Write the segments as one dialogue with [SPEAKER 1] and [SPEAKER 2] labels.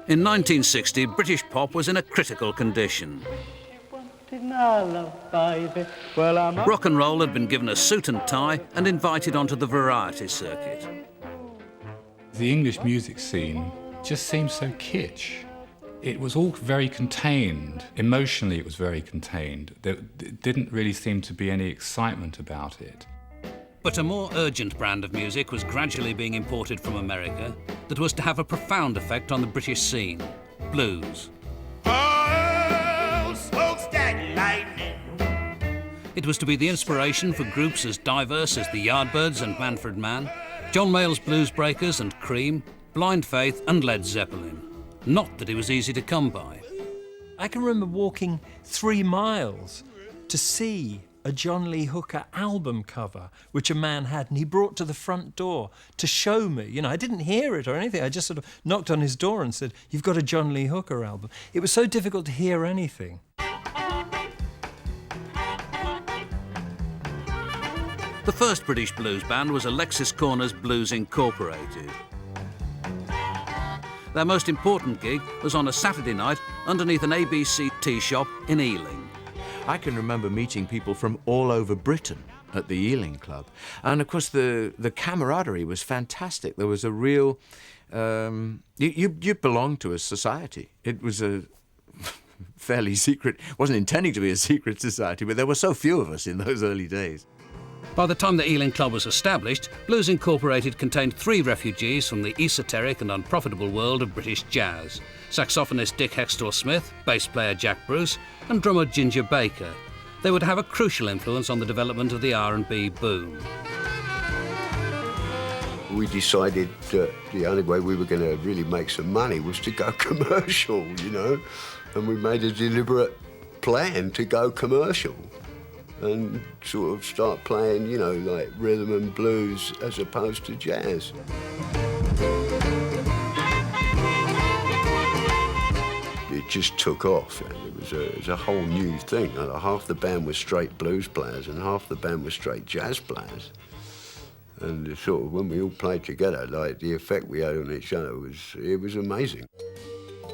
[SPEAKER 1] In 1960, British pop was in a critical condition. Rock and roll had been given a suit and tie and invited onto the variety circuit.
[SPEAKER 2] The English music scene just seemed so kitsch. It was all very contained. Emotionally, it was very contained. There didn't really seem to be any excitement about it.
[SPEAKER 1] But a more urgent brand of music was gradually being imported from America that was to have a profound effect on the British scene: blues.
[SPEAKER 3] Oh, smokestack lightning.
[SPEAKER 1] It was to be the inspiration for groups as diverse as the Yardbirds and Manfred Mann, John Mayall's Blues Breakers and Cream, Blind Faith and Led Zeppelin. Not that it was easy to come by.
[SPEAKER 4] I can remember walking 3 miles to see a John Lee Hooker album cover, which a man had, and he brought to the front door to show me. You know, I didn't hear it or anything. I just sort of knocked on his door and said, "You've got a John Lee Hooker album." It was so difficult to hear anything.
[SPEAKER 1] The first British blues band was Alexis Corner's Blues Incorporated. Their most important gig was on a Saturday night underneath an ABC tea shop in Ealing.
[SPEAKER 5] I can remember meeting people from all over Britain at the Ealing Club. And of course the camaraderie was fantastic. There was a real... you belonged to a society. It was a fairly secret... wasn't intending to be a secret society, but there were so few of us in those early days.
[SPEAKER 1] By the time the Ealing Club was established, Blues Incorporated contained 3 refugees from the esoteric and unprofitable world of British jazz: saxophonist Dick Hextall-Smith, bass player Jack Bruce, and drummer Ginger Baker. They would have a crucial influence on the development of the R&B boom.
[SPEAKER 6] We decided that the only way we were going to really make some money was to go commercial, you know, and we made a deliberate plan to go commercial and sort of start playing, you know, like rhythm and blues as opposed to jazz. It just took off, and it was a whole new thing. Half the band was straight blues players and half the band was straight jazz players. And sort of when we all played together, like the effect we had on each other was amazing.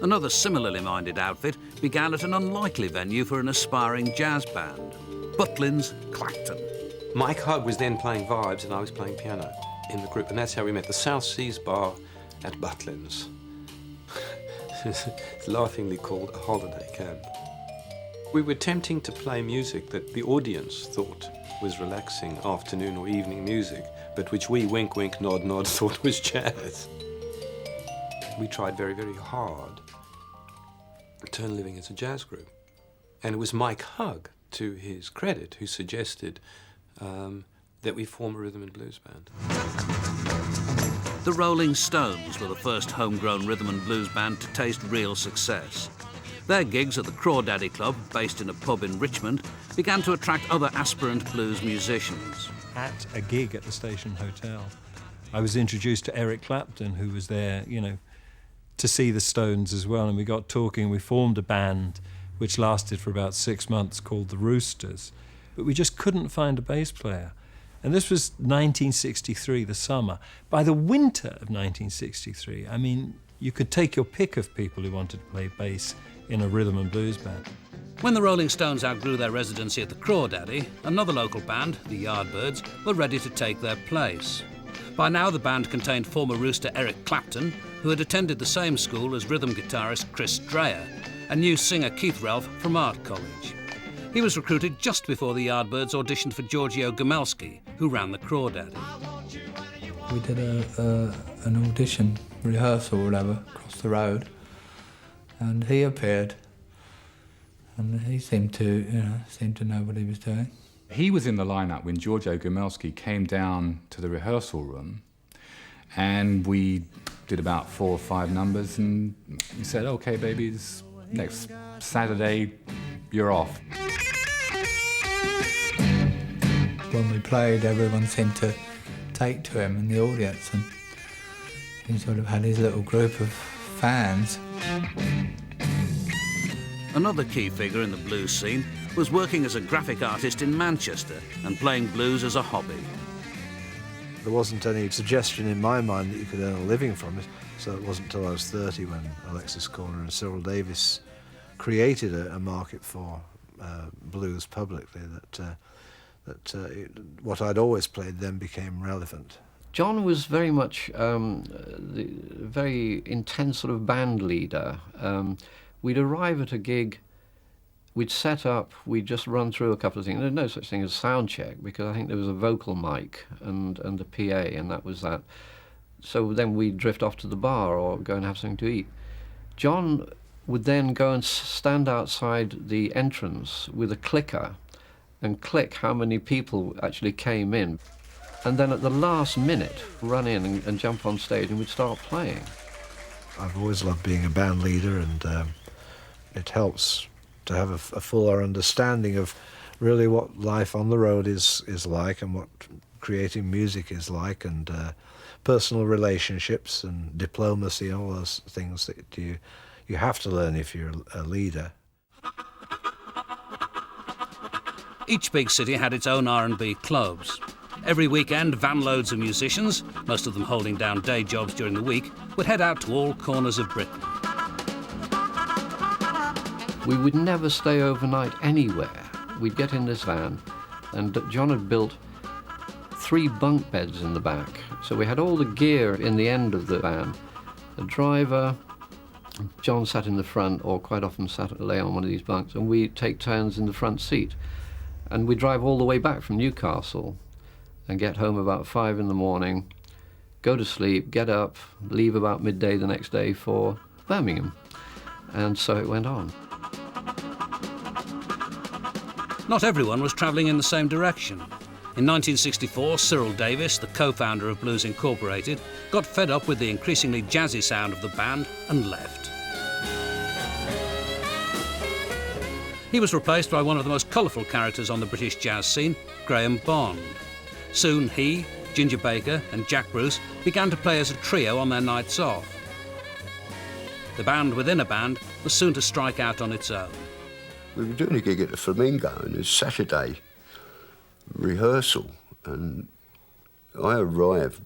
[SPEAKER 1] Another similarly minded outfit began at an unlikely venue for an aspiring jazz band: Butlin's Clacton.
[SPEAKER 7] Mike Hugg was then playing vibes and I was playing piano in the group, and that's how we met. The South Seas Bar at Butlin's. It's laughingly called a holiday camp. We were attempting to play music that the audience thought was relaxing afternoon or evening music, but which we, wink, wink, nod, nod, thought was jazz. We tried very, very hard to turn living as a jazz group. And it was Mike Hugg, to his credit, who suggested that we form a rhythm and blues band.
[SPEAKER 1] The Rolling Stones were the first homegrown rhythm and blues band to taste real success. Their gigs at the Crawdaddy Club, based in a pub in Richmond, began to attract other aspirant blues musicians.
[SPEAKER 4] At a gig at the Station Hotel, I was introduced to Eric Clapton, who was there, you know, to see the Stones as well, and we got talking. We formed a band which lasted for about 6 months called the Roosters, but we just couldn't find a bass player. And this was 1963, the summer. By the winter of 1963, I mean, you could take your pick of people who wanted to play bass in a rhythm and blues band.
[SPEAKER 1] When the Rolling Stones outgrew their residency at the Crawdaddy, another local band, the Yardbirds, were ready to take their place. By now, the band contained former Rooster Eric Clapton, who had attended the same school as rhythm guitarist Chris Dreyer, and new singer Keith Relf from Art College. He was recruited just before the Yardbirds auditioned for Giorgio Gamelski, who ran the Crawdaddy.
[SPEAKER 8] We did an audition rehearsal or whatever across the road, and he appeared, and he seemed to know what he was doing.
[SPEAKER 2] He was in the lineup when Giorgio Gamelski came down to the rehearsal room, and we did about 4 or 5 numbers, and he said, "Okay, babies, next Saturday, you're off."
[SPEAKER 8] When we played, everyone seemed to take to him in the audience, and he sort of had his little group of fans.
[SPEAKER 1] Another key figure in the blues scene was working as a graphic artist in Manchester and playing blues as a hobby.
[SPEAKER 9] There wasn't any suggestion in my mind that you could earn a living from it. So it wasn't until I was 30 when Alexis Korner and Cyril Davis created a market for blues publicly that what I'd always played then became relevant.
[SPEAKER 10] John was very much the very intense sort of band leader. We'd arrive at a gig, we'd set up, we'd just run through a couple of things. There's no such thing as sound check because I think there was a vocal mic and a PA, and that was that. So then we'd drift off to the bar or go and have something to eat. John would then go and stand outside the entrance with a clicker and click how many people actually came in. And then at the last minute, run in and jump on stage and we'd start playing.
[SPEAKER 9] I've always loved being a band leader, and it helps to have a fuller understanding of really what life on the road is like and what creating music is like, and personal relationships and diplomacy, all those things that you have to learn if you're a leader.
[SPEAKER 1] Each big city had its own R&B clubs. Every weekend, van loads of musicians, most of them holding down day jobs during the week, would head out to all corners of Britain.
[SPEAKER 10] We would never stay overnight anywhere. We'd get in this van, and John had built 3 bunk beds in the back. So we had all the gear in the end of the van. The driver, John sat in the front, or quite often lay on one of these bunks, and we'd take turns in the front seat. And we'd drive all the way back from Newcastle and get home about 5 in the morning, go to sleep, get up, leave about midday the next day for Birmingham. And so it went on.
[SPEAKER 1] Not everyone was travelling in the same direction. In 1964, Cyril Davis, the co-founder of Blues Incorporated, got fed up with the increasingly jazzy sound of the band and left. He was replaced by one of the most colourful characters on the British jazz scene, Graham Bond. Soon he, Ginger Baker and Jack Bruce began to play as a trio on their nights off. The band within a band was soon to strike out on its own.
[SPEAKER 6] We were doing a gig at the Flamingo, and it was Saturday rehearsal, and I arrived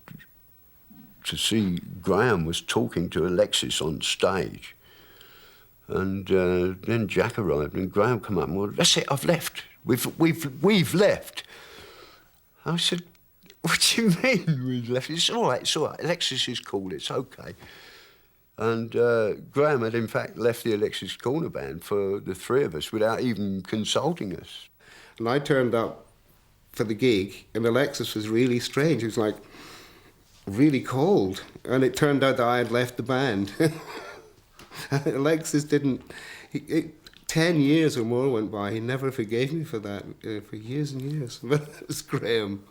[SPEAKER 6] to see Graham was talking to Alexis on stage. And then Jack arrived, and Graham come up and went, "That's it, I've left. We've left." I said, "What do you mean we've left?" "It's all right, it's all right. Alexis is cool, it's okay." And Graham had in fact left the Alexis Korner band for the 3 of us without even consulting us.
[SPEAKER 11] And I turned up for the gig, and Alexis was really strange. He was like really cold, and it turned out that I had left the band. Alexis didn't. 10 years or more went by. He never forgave me for that for years and years. But it was Graham.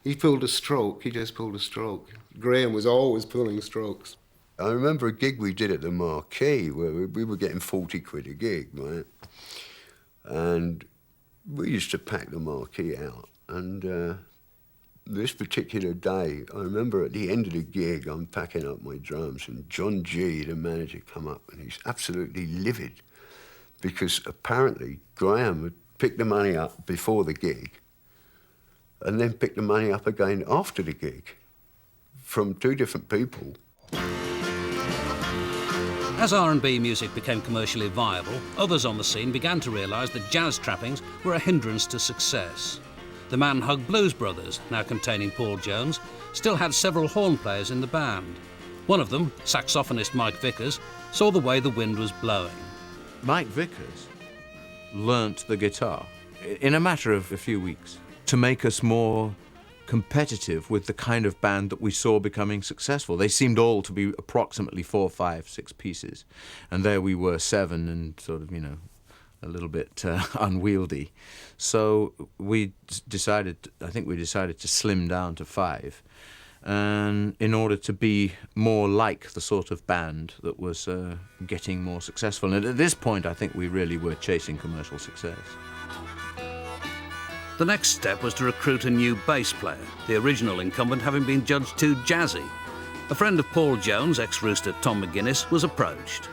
[SPEAKER 11] He pulled a stroke. He just pulled a stroke. Graham was always pulling strokes.
[SPEAKER 6] I remember a gig we did at the Marquee where we were getting 40 quid a gig, right? And we used to pack the Marquee out. And this particular day, I remember at the end of the gig, I'm packing up my drums, and John G, the manager, come up, and he's absolutely livid because apparently Graham had picked the money up before the gig and then picked the money up again after the gig from 2 different people.
[SPEAKER 1] As R&B music became commercially viable, others on the scene began to realise that jazz trappings were a hindrance to success. The Man Hug Blues Brothers, now containing Paul Jones, still had several horn players in the band. One of them, saxophonist Mike Vickers, saw the way the wind was blowing.
[SPEAKER 5] Mike Vickers learnt the guitar in a matter of a few weeks to make us more competitive with the kind of band that we saw becoming successful. They seemed all to be approximately 4, 5, 6 pieces, and there we were 7 and sort of, you know, a little bit unwieldy. So we decided to slim down to 5, and in order to be more like the sort of band that was getting more successful. And at this point, I think we really were chasing commercial success.
[SPEAKER 1] The next step was to recruit a new bass player, the original incumbent having been judged too jazzy. A friend of Paul Jones, ex-Rooster Tom McGuinness, was approached.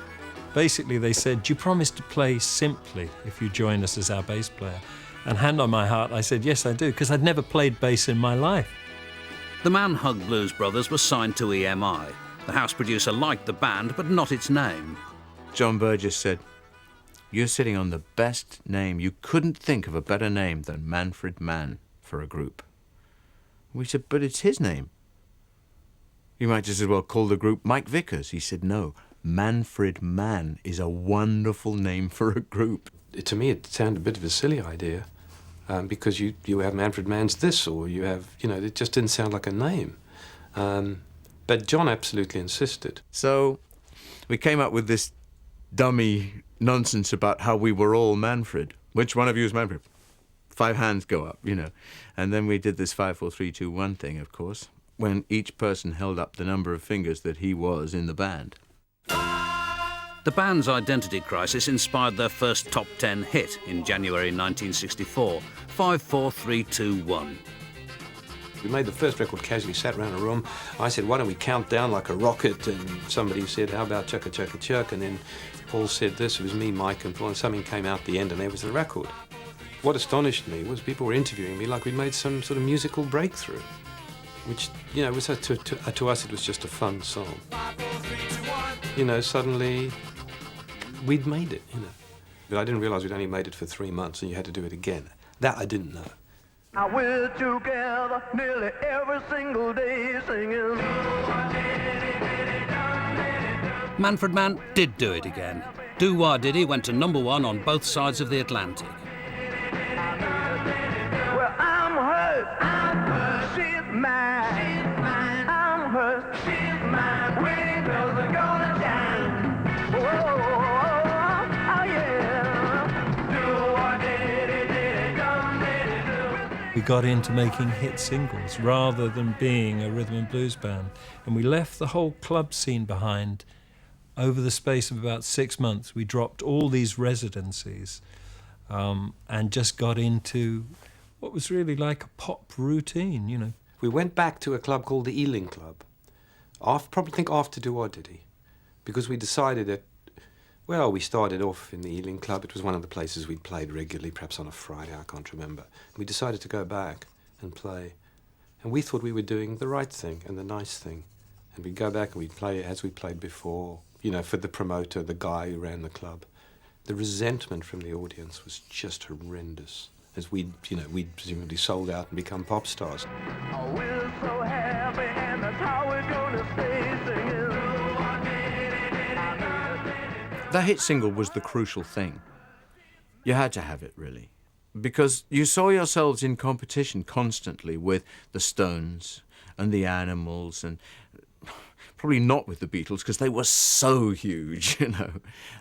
[SPEAKER 4] Basically, they said, "Do you promise to play simply if you join us as our bass player?" And hand on my heart, I said, yes, I do, because I'd never played bass in my life.
[SPEAKER 1] The Manhug Blues Brothers were signed to EMI. The house producer liked the band, but not its name.
[SPEAKER 5] John Burgess said, "You're sitting on the best name. You couldn't think of a better name than Manfred Mann for a group." We said, "But it's his name. You might just as well call the group Mike Vickers." He said, "No, Manfred Mann is a wonderful name for a group."
[SPEAKER 7] To me, it sounded a bit of a silly idea, because you have Manfred Mann's this, or you have, it just didn't sound like a name. But John absolutely insisted.
[SPEAKER 5] So we came up with this dummy nonsense about how we were all Manfred. Which one of you is Manfred? 5 hands go up, And then we did this 5, 4, 3, 2, 1 thing, of course, when each person held up the number of fingers that he was in the band.
[SPEAKER 1] The band's identity crisis inspired their first top 10 hit in January 1964, 5, 4, 3, 2, 1.
[SPEAKER 7] We made the first record casually, sat around a room. I said, "Why don't we count down like a rocket?" And somebody said, "How about chugga chugga chug?" And then Paul said this. It was me, Mike, and Paul, and something came out the end, and there was the record. What astonished me was people were interviewing me like we'd made some sort of musical breakthrough, which, was to us it was just a fun song. Suddenly we'd made it, But I didn't realise we'd only made it for 3 months, and you had to do it again. That I didn't know.
[SPEAKER 3] We're together nearly every single day singing.
[SPEAKER 1] Manfred Mann did do it again. Do Wah Diddy went to #1 on both sides of the Atlantic.
[SPEAKER 3] Well, I'm hers, she's mine. I'm hers, she's mine. Wedding bells are gonna chime. Oh, yeah. Do Wah Diddy, diddy, dum, diddy, do.
[SPEAKER 4] We got into making hit singles rather than being a rhythm and blues band. And we left the whole club scene behind. Over the space of about 6 months, we dropped all these residencies and just got into what was really like a pop routine,
[SPEAKER 7] We went back to a club called the Ealing Club, after Do Wah Diddy, because we decided that, we started off in the Ealing Club. It was one of the places we'd played regularly, perhaps on a Friday, I can't remember. We decided to go back and play, and we thought we were doing the right thing and the nice thing. And we'd go back and we'd play as we played before, for the promoter, the guy who ran the club. The resentment from the audience was just horrendous, as we'd presumably sold out and become pop stars.
[SPEAKER 3] Oh, we're so happy, and that's how we're gonna stay singing.
[SPEAKER 5] That hit single was the crucial thing. You had to have it, really, because you saw yourselves in competition constantly with the Stones and the Animals, and probably not with the Beatles because they were so huge,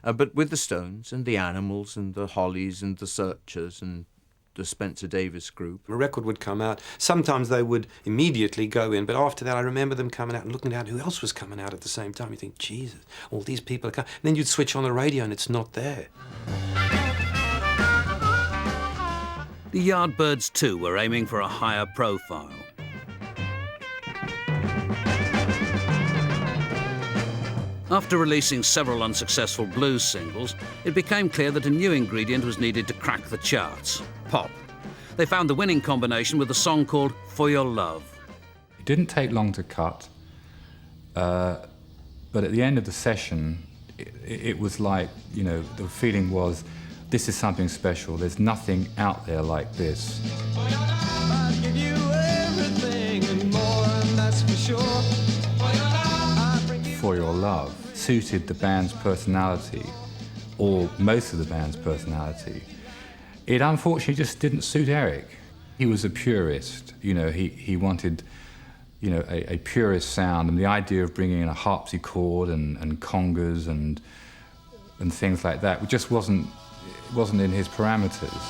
[SPEAKER 5] but with the Stones and the Animals and the Hollies and the Searchers and the Spencer Davis group.
[SPEAKER 7] A record would come out. Sometimes they would immediately go in, but after that I remember them coming out and looking at who else was coming out at the same time. You think, Jesus, all these people are coming. And then you'd switch on the radio and it's not there.
[SPEAKER 1] The Yardbirds too were aiming for a higher profile. After releasing several unsuccessful blues singles, it became clear that a new ingredient was needed to crack the charts: pop. They found the winning combination with a song called For Your Love.
[SPEAKER 2] It didn't take long to cut, but at the end of the session, it was like, the feeling was, this is something special. There's nothing out there like this.
[SPEAKER 3] I'll give you everything and more, and that's for sure.
[SPEAKER 2] For Your Love suited the band's personality, or most of the band's personality. It unfortunately just didn't suit Eric. He was a purist, he wanted, a purist sound, and the idea of bringing in a harpsichord and congas and things like that just wasn't in his parameters.